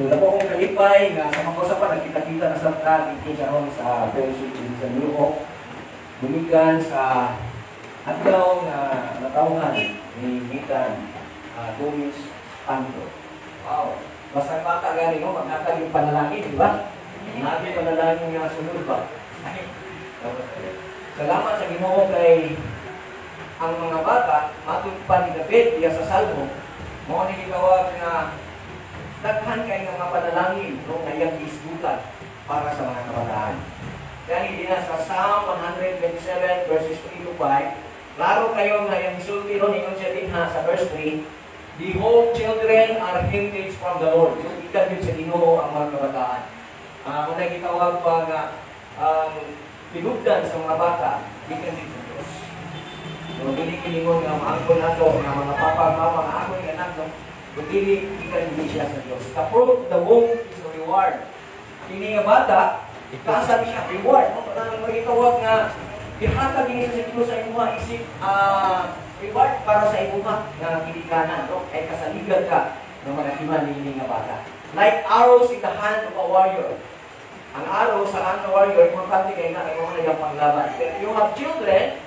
Wala po akong kalipay nga sa mga usapan nagkita-kita na sa karon sa fellowship sa New York. Bumigan sa adlaw na natawhan ni Gitan Gomez Panto. Wow. Basta bata gani mo magkakal yung panalangin, di ba? Nabi panalangin nga sunod ba? Salamat sa Ginoo kay ang mga bata matugpan ni David diya sa Salmo. Mo ni gitawag na daghan kay nga panalangin no ngayang isgutan para sa mga kabataan. Kaya hindi na sa Psalm 127 verses 3 to 5, klaro kayo nga yung isulti ron ingon siya din sa verse 3, behold, children are heritage from the Lord. So, ikan din sa Ginoo ang mga kabataan. Kung nagitawag pa nga pinugdan sa mga bata, ikan din sa Diyos. So, kinikilingon nga maangkol na ito, nga mga papa, mama, nga ako yung anak, no? Kundili, ikan din siya sa Diyos. The fruit of the womb is a reward. Kini nga bata, kaasa siya, reward. No? Parang magitawag nga, ihatag din sa Diyos sa imuha, isip, reward para sa imuha nga kilikanan, no? Ay kasaligan ka ng manahiman ni nga bata. Like arrows in the hand of a warrior. Ang arrow sa hand of a warrior, importante kayo na kayo na yung panglaban. If you have children,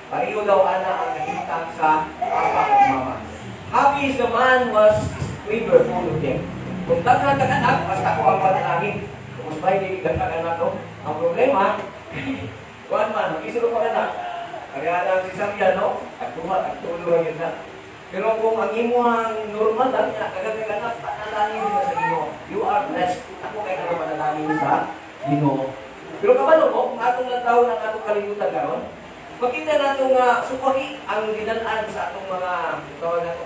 pariyo daw ana ang nakitang sa papa at mama. Happy is the man was river full of them. Kung daghan ka anak, basta ko ang panalangin. Kung mas may diligan ka anak to. Ang problema, kuhan man, mag-isuro ka anak. Kaya lang si Samuel, no? At tulo yun na. Pero kung ang imuhang normal lang, kagagaganap, panalangin mo sa Ginoo. You are blessed. Ako kayo na panalangin sa Ginoo. Pero kabalo mo, kung atong lantaw ng atong kalimutan karon, makita natin nga sukahi ang ginalaan sa atong mga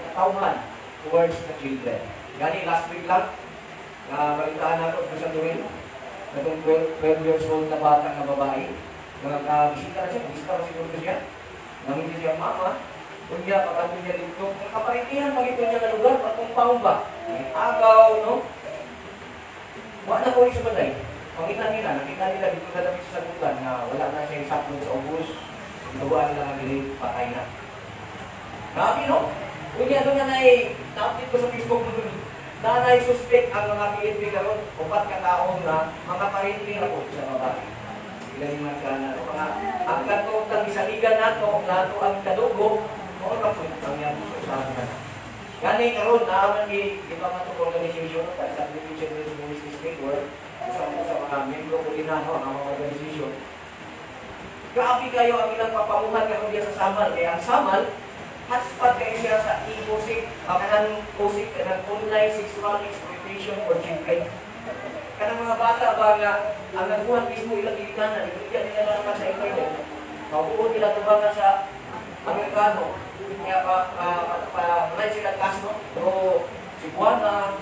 katawhan towards the children. Gani, last week lang, balitaan natin sa Turin, natong 12 years old na bata na babae, bisita na siya, bisita na siguro siya, nangindi siya mama, kung niya, pagkakong niya dito, kaparitihan magito niya na lugar, patong paong ba? Agaw, no? Wala ko rin sa balay. Nakita nila dito na dami sa sagutan na wala na siya isapon sa ubus, luwaan lang ang dilim, patay na. Grabe, no? Kung niya doon na na-update ko sa Facebook doon, na na-suspect ang mga PNP karon, upat kataong na mga parinting ako sa babae. Ilan yung nagkana. Ang katotang isaligan nato ang kadugo, noon na po ang yan sa usahan na. Gani karon naaman ni ibang atong organisasyon para sa Children's Ministries Network, sa mga membro ko din ang mga organisasyon. Grabe kayo ang ilang papamuhan karon diya sa Samal. Kaya ang Samal, hotspot kayo siya sa e-posik, kanang posik, kanang online sexual exploitation for children. Kanang mga bata ba nga, ang nagbuhan mismo ilang ilikanan, ibigyan nila naman sa internet. Mabuod nila tubangan sa Amerikano. Kaya manay sila kaso, pero Cebuana,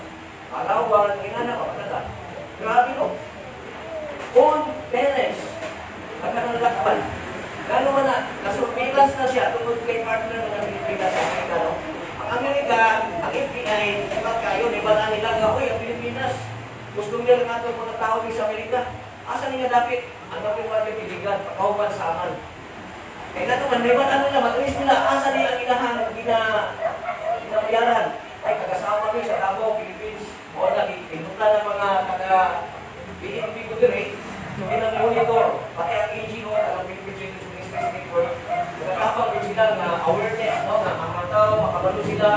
Palawan, inana ka pa. Grabe no. Own parents, nagkanalakpan. Gano'n man na, nasurveillance na siya tungkol kay partner ng Pilipinas sa Amerika, no? Ang Amerika, ang FBI, iba kayo, iba na nila nga, uy, ang Pilipinas, gusto nila nga ito mga tao sa Amerika. Asa niya dapat, ang dapat mga piligan, pagkahuban sa aman. Kaya na naman, may ano na, matulis nila, asa niya ang ilahan, ginabayaran. Ay, kagasama niya sa Davao, Philippines, o pinutla ng mga taga-PNP ko din eh. So, monitor, pati ang NGO, ang Philippine Children's Ministries Network, nagkakapag din sila na awareness, no? Na mga tao, makabalo sila,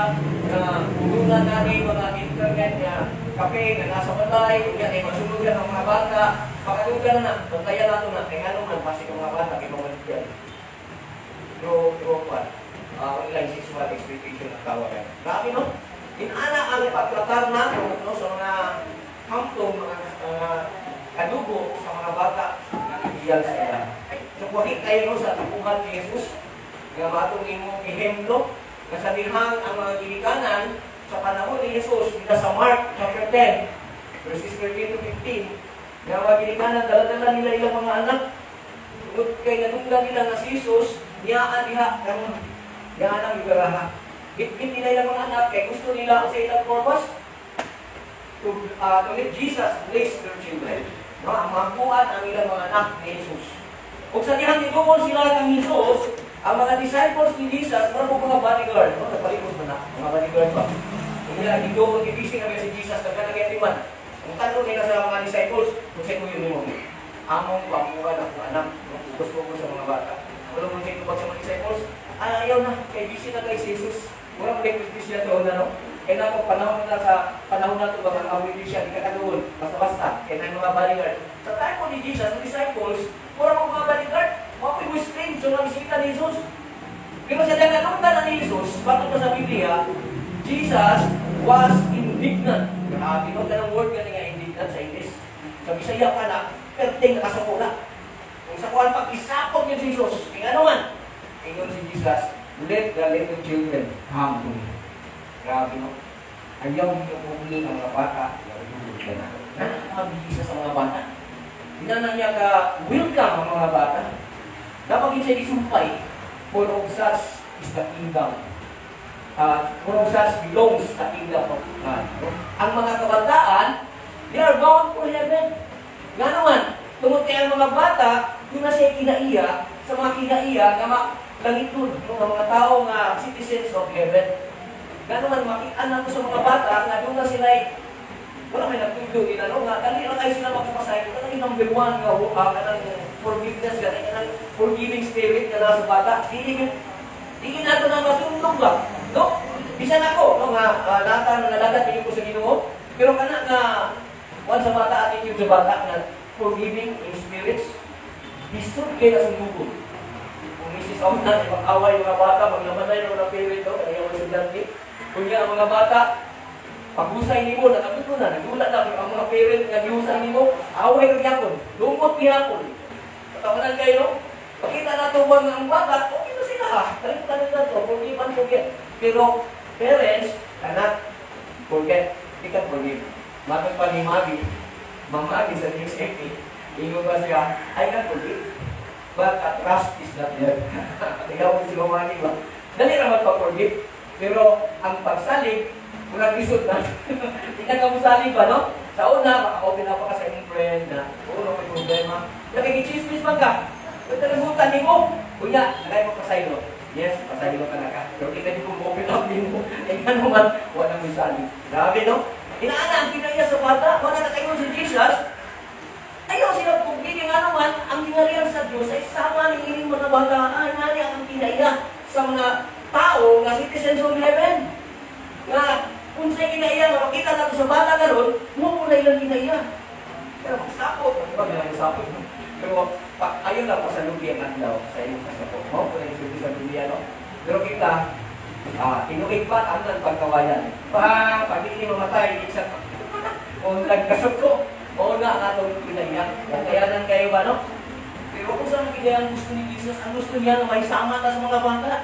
na tulungan natin mga internet na kape, na nasa balay, yan ay masulugan ng mga bata, pakalugan na, bantayan natin na, kaya naman, pasik ang mga bata, kipamalik yan. Through online sexual exploitation ang tawagan. Grabe, no? Inana ang pagtratar natin, no? Sa mga kampong, mga kadugo sa mga bata na ibiyal sa ilan. So, wakit kayo no, sa tubuhan ni Jesus, nga matong imong ihemlo, na sa dirhang ang mga gilikanan sa panahon ni Jesus, kita sa Mark chapter 10, verses 13 to 15, nga mga gilikanan, dala-dala nila ilang mga anak, tungkol kay nanunggan nila na si Jesus, niyaan diha, niyaan ang ibaraha. Bitbit nila ilang mga anak, kay gusto nila sa ilang purpose, to let Jesus bless their children. No, ang makuhaan ang ilang mga anak ni Jesus. Kung sa dihang itungkol sila ng Jesus, ang mga disciples ni Jesus, mga bodyguard, no? Napalikod mo na, mga bodyguard ba? Kung nila, itungkol, ibising kami si Jesus, nagkanagayatiman. Kung tanong nila sa mga disciples, kung sino yun mo, among pamuha ng anak, gusto ko sa mga bata. Wala mo sino pa sa mga disciples, ayaw na, kay busy na kay Jesus. Mura mo kay siya doon na, no? Kaya na kung panahon na sa panahon na ito, baka awili siya, di ka kadoon, basta-basta. Kaya na yung mga bodyguard. Sa time po ni Jesus, ang disciples, mura mo mga bodyguard, mga people strange, so nabisita ni Jesus. Pero sa daganundan na ni Jesus, bakit mo sa Biblia, Jesus was indignant. Grabe, no? Ganang word ka nga indignant sa English. Sa Bisaya ka na, perting nakasakula. Kung sa kuhan pag-isapot niya si Jesus, kaya ano man, ingon si Jesus, let the little children come to me. Grabe, no? Ayaw niyo pumuli ang mga bata. Nakakabigisa sa mga bata. Hindi na niya ka-welcome ang mga bata. Napagin siya isumpay, for of such is the kingdom. For of such belongs the kingdom of God. Ang mga kabataan, they are bound for heaven. Nga naman, tungkol kaya ang mga bata, doon na siya kinaiya, sa mga kinaiya, nga langit doon, ng mga tao nga citizens of heaven. Nga naman, makita na sa mga bata, nga doon na sila wala may nagtulog, nga, dali lang kayo sila makapasay, kanang number one, nga, kanang forgiveness, kanang forgiving spirit, nga sa bata, hindi nato na matulog ba? No? Bisan ako, no, nga, nata na nalagat, hindi ko sa Ginoo, pero kana nga, one sa bata, attitude sa bata, nga, forgiving in spirits, disturb kayo na sumugod. Kung Mrs. Omna, mag-away yung mga bata, maglamanay ng mga parent, no, kaya yung estudyante, kung yan ang mga bata, pag-usay ni mo, nakabito na, nagulat na, ang mga parent nga giusay ni mo, away ng yapon, lumot ni yapon. Patawanan kayo, no? Pakita na ito bang ang bata, okay na sila ha, kalimutan na ito, forget. Pero, parents, cannot forget, they can forgive. Matang pa ni Mami sa News 80, ingo ba siya, I can forgive. But trust is not there. Tingnan mo si Mami ba? Dali naman pa-forgive. Pero, ang pagsalig, muna isod na. Tingnan ka mo salig ba, no? Sa una, maka-open up ka sa inyong friend na, may problema. Nakikichismis man ka. Kung talagutan ni mo, kuya, nagay mo pasaylo. Yes, pasaylo ka na ka. Pero tingnan niyo kung open up din mo. Tingnan mo man, wala mo salig. Grabe, no? Inaana ang pinaya sa bata, wala na kayo si Jesus. Ayaw sila pugin nga naman, ang ginarihan sa Diyos ay sama ng ining mga bata, nari ang pinaya sa mga tao nga citizens of heaven. Nga, kung sa'y kinaiya, makakita natin sa bata karon, mo na ilang kinaiya. Pero magsapot, di ba? May sapot. Pero ayun lang sa lubi ang adlaw sa iyong kasapot. Mo na yung sa lubi, no? Pero kita, inukikpat ang pagkawayan. Pag hindi mamatay, isa pa. O nagkasap ko, o na ang atong kinaiya. Kaya nang kayo ba, no? Pero kung saan kinaiya ang gusto ni Jesus, ang gusto niya na may sama ka sa mga bata.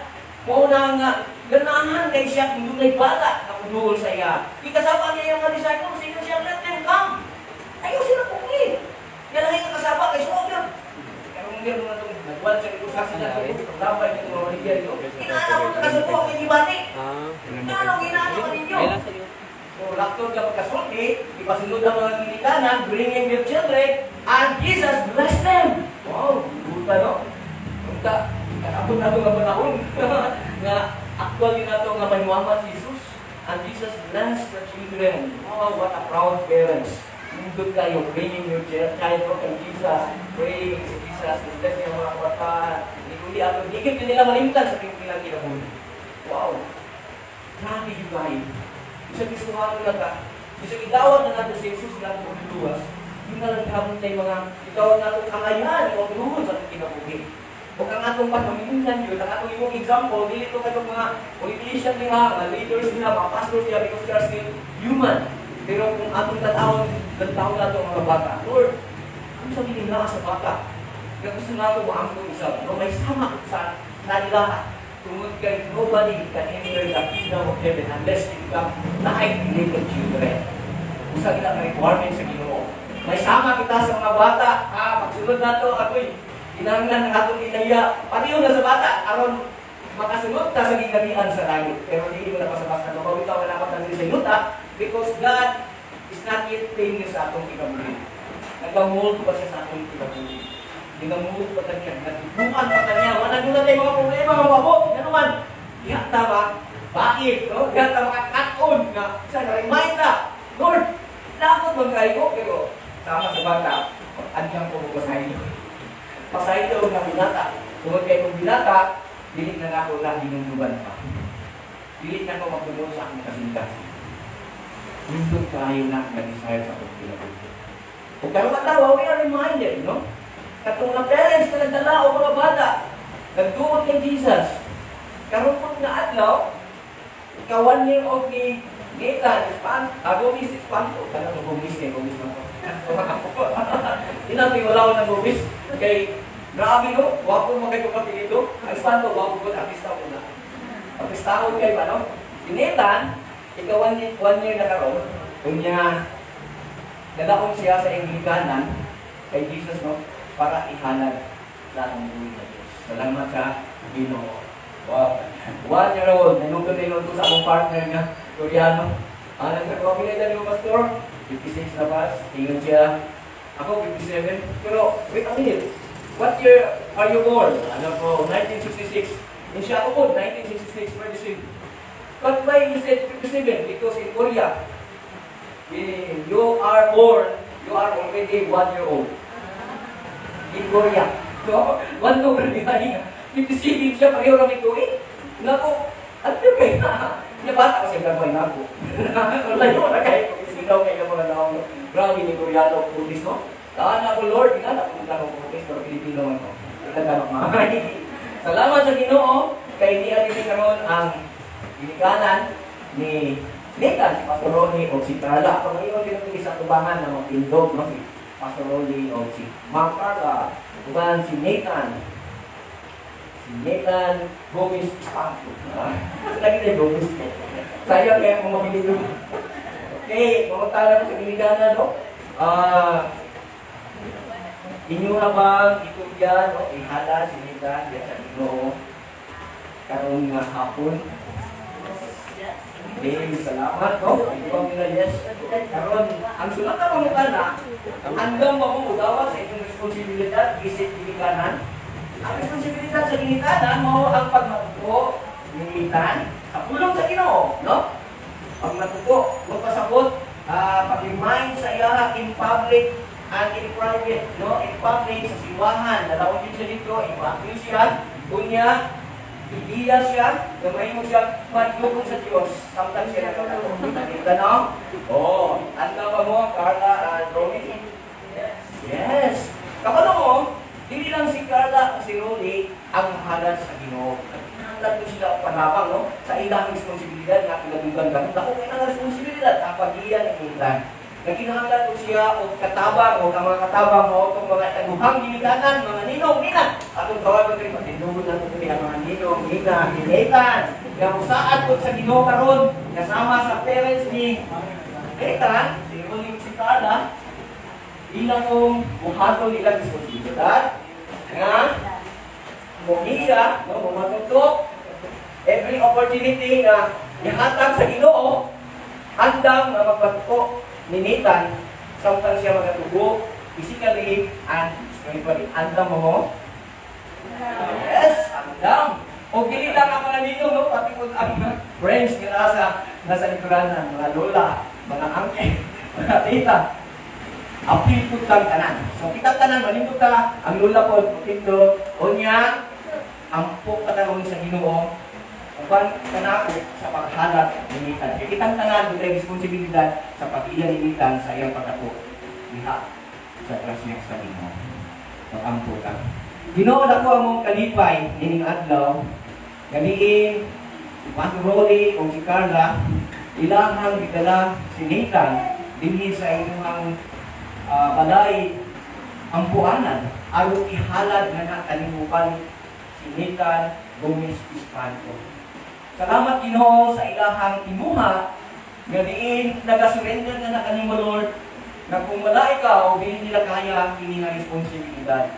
O na nga, ganahan kay siya kung doon ay bata na kudul sa iya. Ikasama niya yung mga disciples, sino siya, let them come. Ayaw sila pumili. Yan ang yung kasama kay Smoker. Pero kung meron na itong nagwal sa ito sa sila, labay nito mga maligyan ito. Inaana mo na kasama ang inibati. Inaano ka ninyo? So, lakton ka pagkasulti, ipasunod ang mga ginikanan, bringing your children, and Jesus bless them. Wow, buta no? Buta. Kapag na ito nga panahon, nga actually na ito nga manuaman si Jesus, and Jesus bless the children. Oh, what a proud parents. Nindot kayo, bringing your child from Jesus, praying si Jesus, bless niya mga kabataan. Hindi ako, higit yun nila malimtan sa pinilang kinabuli. Wow. Grabe yung bahay. Isang isuhan na ka, isang idawat na natin si Jesus lang kung luwas, yun na lang kahapon tayo mga idawat na itong kakayan, o luhod sa kinabuli. Huwag ang atong pagpamintan yun, ang atong imong example, dili ito kayong mga politician nila, mga leaders nila, mga pastors nila, because they are still human. Pero kung atong tatawag na ito mga bata, Lord, ano sabihin nila sa bata? Kaya gusto nga ako maangkong isa, no, may sama sa nanilahat. Tungod kay nobody can enter the kingdom of heaven unless they become like-related children. Gusto kita ang requirement sa Ginoo. May sama kita sa mga bata, pagsunod na ito, ako'y kinahanglan ng atong inaya, pati yung nasa bata, aron makasunod ka sa ginabihan sa langit. Pero hindi mo na pasabas na mabawitaw na dapat natin sa yuta because God is not yet paying sa atong kinabuli. Nag-mold pa siya sa atong kinabuli. Ginamulot pa kanya, nagbukan pa kanya, wala nyo na tayo mga problema, mga babot, gano'n man. Diyan tama, bakit? No? Diyan tama kat-on, na isa na remind na, Lord, Dapat magkayo, pero sama sa bata, anyang ko pasahin. Pasahin daw ng binata. Kung kayo kong binata, dilit na ako lang dinundugan pa. Dilit na ako magdunod sa aking kasintas. Nindot kayo na nag-desire sa pagkilabot. Kung kayo katawa, we are reminded, no? Katong na parents na nagdala o mga bata, nagduot kay Jesus. Karoon pag naadlaw, ika 1 year old ni Nathan, Gomis, Espanto. Kala ko Gomis eh, Gomis na ko. Hindi wala ko ng Gomis. Kay, grabe no, wapo mo kayo kapilito. Ang Espanto, wapo ko, artista ko na. Artista ko kayo ba, no? Si Nathan, ika 1 year na karoon, kunya, nadakong siya sa Anglikanan, kay Jesus, no? Para ihanag sa ang buhay na Diyos. Salamat sa Ginoo. Wow. 1 year old, nanugod na yun sa akong partner niya, Koreano. Nagkakapinay na pastor, 56 na pas, tingin siya. Ako, 57. Pero, wait a minute. What year are you born? Ano po, 1966. Yung siya ako po, 1966, medicine. But why you said 57? Because in Korea, you are born, you are already 1 year old. In Korea. So, 1 year old, 57 siya, pareho namin ko eh. Naku, ano kayo na? Niya bata kasi gagawin na ako. Wala yun na kayo. Sinaw kayo mga naong grabe ni Koreano Buddhist, no? Taan ako, Lord, inala ko lang ako Buddhist, pero Pilipino man ko. Itagalog mga. Salamat sa Ginoo, kay ni Arili karon ang ginikanan ni Nathan, si Pastor Ronnie o si Carla. Kung ngayon sila sa tubangan na magpindog, no? Si Pastor Ronnie o si Ma'am Carla. Tubangan si Nathan. Nathan Gomis Espanto. Lagi na Gomis. Sayang kaya kung mabili doon. Okay, mamagtala ko sa Giligana, no? Inyo habang itugyan, no? Ihala si Nathan, diya sa Ginoo. Karong nga hapon. Okay, salamat, no? Ito ang nila, yes. Karon, ang sulat na pamukana, hanggang mamumudawa sa inyong responsibilidad, isip Giliganan. Ang responsibilidad sa ginikanan mo ang pagmatuto, ginitan, sa pulong sa Ginoo, no? Pagmatuto, magpasabot, pag-remind sa iya in public and in private, no? In public, sa siwahan, dalawang din siya dito, i-practice siya, kunya, ibiya siya, gamay mo siya, magdukong sa Diyos, samtang siya nagkakaroon. Kita, no? Oo, anda ba mo, Carla and Romy? Yes. Kapano mo, hindi lang si Carla at si Ronnie ang mahalan sa Ginoo. Nagtatlo sila ang panabang, no? Sa ilang responsibilidad na kinadugan gamit. Ako kayo ng responsibilidad, ang pag-iyan ng ilan. Naginahanglan ko siya o katabang o mga katabang o itong mga taguhang ginikanan, mga ninong, ninang. Atong tawag ko rin, patindugod na ito ang mga ninong, ninang, ginaitan. Kaya musaad ko sa Ginoo karon kasama sa parents ni Nathan, si Ronnie, si Carla, ilang kong buhaton ilang responsibilidad nga muhiya, no, matutok every opportunity na ihatag sa Ginoo, handang na magpatuto ni Nathan samtang siya magatubo physically and spiritually. Handang mo? Yes, handang. O gili lang ang mga nino, no? Pati kung ang friends nga nasa likuran, mga lola, mga angke, mga tita. Apil po lang tanan. So, kita tanan, manindot ta, ang lula po, putito, o niya, ampo katanong sa Ginoo, uban kanako sa paghalat ni Nathan. Kaya kitang tanan, doon ay responsibilidad sa pag-iyan ni Nathan sa iyang pagkapo. Liha sa trasyak sa Ginoo. Mag-ampo ka. Ginoo na ko among kalipay, nining adlaw, gabiin, si Pastor Rolly o si Carla, ilahang gidala si Nathan, dinhi sa inyong balay ang buanan aron ihalad nga nakalimukan si Nathan Gomis Espanto. Salamat Ginoo sa ilahang imuha nga diin nagasurrender na kanimo Lord na kung wala ikaw dili nila kaya kini nga responsibilidad.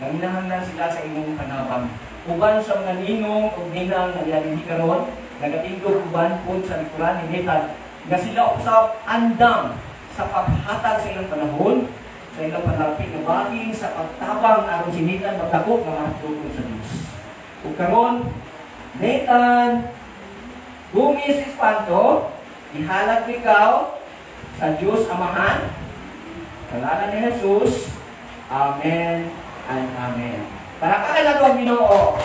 Nanginahanglan sila sa imong panabang. Uban sa mga ninong o ninang nagyalindi karon nagatindog uban pud sa likuran ni Nathan nga sila usab andam sa paghatag sa ilang panahon, sa ilang panalapit na baging, sa pagtabang aron si Nathan magdako nga matulog sa Diyos. Ug karon, Nathan Gomis Espanto, ihalad ko ikaw sa Diyos Amahan, sa ngalan ni Jesus, Amen and Amen. Palakpakan nato ang Ginoo.